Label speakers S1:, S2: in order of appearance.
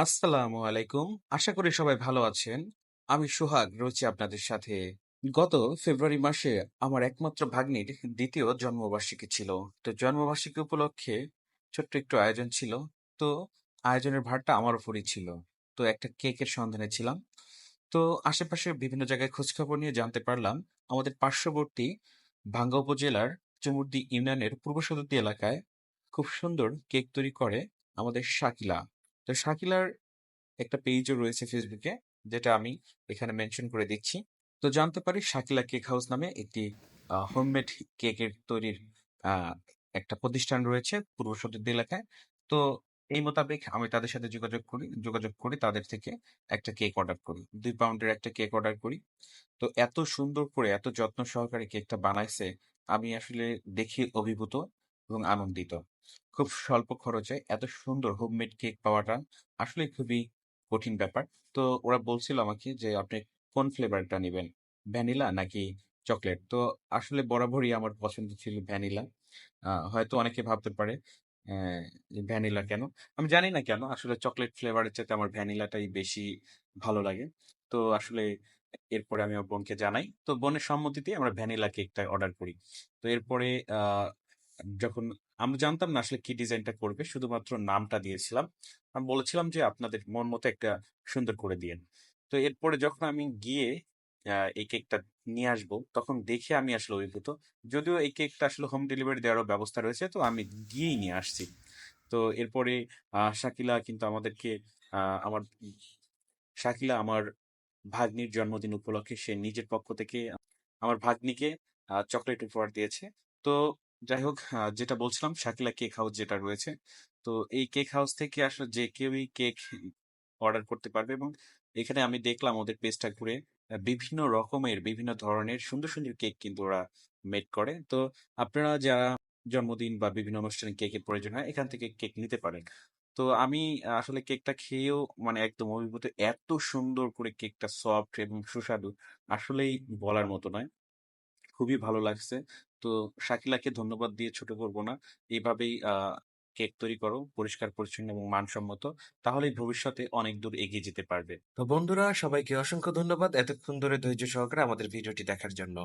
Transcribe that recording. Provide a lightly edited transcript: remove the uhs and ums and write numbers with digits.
S1: আসসালামু আলাইকুম। আশা করি সবাই ভালো আছেন। আমি সোহাগ রয়েছি আপনাদের সাথে। গত ফেব্রুয়ারি মাসে আমার একমাত্র ভাগ্নির দ্বিতীয় জন্মবার্ষিকী ছিল। তো জন্মবার্ষিকী উপলক্ষে ছোট্ট একটু আয়োজন ছিল। তো আয়োজনের ভারটা আমার উপরই ছিল। তো একটা কেকের সন্ধানে ছিলাম। তো আশেপাশে বিভিন্ন জায়গায় খোঁজখবর নিয়ে জানতে পারলাম আমাদের পার্শ্ববর্তী ভাঙ্গা উপজেলার চুমুরদি ইউনিয়নের পূর্ব সদরদি এলাকায় খুব সুন্দর কেক তৈরি করে আমাদের শাকিলা। তো শাকিলার একটা পেজও রয়েছে ফেসবুকে, যেটা আমি এখানে মেনশন করে দিচ্ছি। তো জানতে পারি শাকিলা কেক হাউস নামে একটি হোমমেড কেকের তৈরির আহ, একটা প্রতিষ্ঠান রয়েছে পূর্ব সদর এলাকায়। তো এই মোতাবেক আমি তাদের সাথে যোগাযোগ করি তাদের থেকে একটা কেক অর্ডার করি, 2 পাউন্ডের একটা কেক অর্ডার করি। তো এত সুন্দর করে এত যত্ন সহকারে কেকটা বানাইছে, আমি আসলে দেখি অভিভূত এবং আনন্দিত। খুব স্বল্প খরচে এত সুন্দর হোমমেড কেক পাওয়াটা আসলে খুবই কঠিন ব্যাপার। তো ওরা বলছিল আমাকে যে আপনি কোন ফ্লেভারটা নেবেন, ভ্যানিলা নাকি চকলেট। তো আসলে বরাবরই আমার পছন্দ ছিল ভ্যানিলা। হয়তো অনেকে ভাবতে পারে যে ভ্যানিলা কেন। আমি জানি না কেন, আসলে চকলেট ফ্লেভারের চাইতে আমার ভ্যানিলাটাই বেশি ভালো লাগে। তো আসলে এরপরে আমি আমার বোনকে জানাই, তো বোনের সম্মতিতে আমরা ভ্যানিলা কেকটা অর্ডার করি। তো এরপরে যখন আমরা জানতাম না আসলে কি ডিজাইনটা করবে, শুধুমাত্র নামটা দিয়েছিলাম। আমি বলেছিলাম যে আপনাদের মন মতো একটা সুন্দর করে দিয়েন। তো এরপরে যখন আমি গিয়ে এই কেকটা নিয়ে আসবো, তখন দেখে আমি আসলে অভিভূত। যদিও এই কেকটা আসলে হোম ডেলিভারি দেওয়ারও ব্যবস্থা রয়েছে, তো আমি গিয়েই নিয়ে আসছি। তো এরপরে শাকিলা কিন্তু আমাদেরকে আমার আমার ভাগ্নির জন্মদিন উপলক্ষে সে নিজের পক্ষ থেকে আমার ভাগ্নিকে চকলেট উপহার দিয়েছে। তো যাই হোক, যেটা বলছিলাম শাকিলা কেক হাউস যেটা রয়েছে, তো এই কেক হাউস থেকে আসলে যে কেউই কেক অর্ডার করতে পারবে। এবং এখানে আমি দেখলাম ওদের পেজটা ঘুরে বিভিন্ন রকমের বিভিন্ন ধরনের সুন্দর সুন্দর কেক কিন্তু ওরা মেড করে। তো আপনারা যারা জন্মদিন বা বিভিন্ন অনুষ্ঠানে কেকের প্রয়োজন হয়, এখান থেকে কেক নিতে পারেন। তো আমি আসলে কেকটা খেয়েও মানে একদম অভিভূত। এত সুন্দর করে কেকটা সফট এবং সুস্বাদু, আসলেই বলার মতো নয়। খুবই ভালো লাগছে। তো শাকিলাকে ধন্যবাদ দিয়ে ছোট করব না। এইভাবেই কেক তৈরি করো পরিষ্কার পরিচ্ছন্ন এবং মানসম্মত, তাহলেই ভবিষ্যতে অনেক দূর এগিয়ে যেতে পারবে। তো বন্ধুরা, সবাইকে অসংখ্য ধন্যবাদ এতক্ষণ ধরে ধৈর্য সহকারে আমাদের ভিডিওটি দেখার জন্য।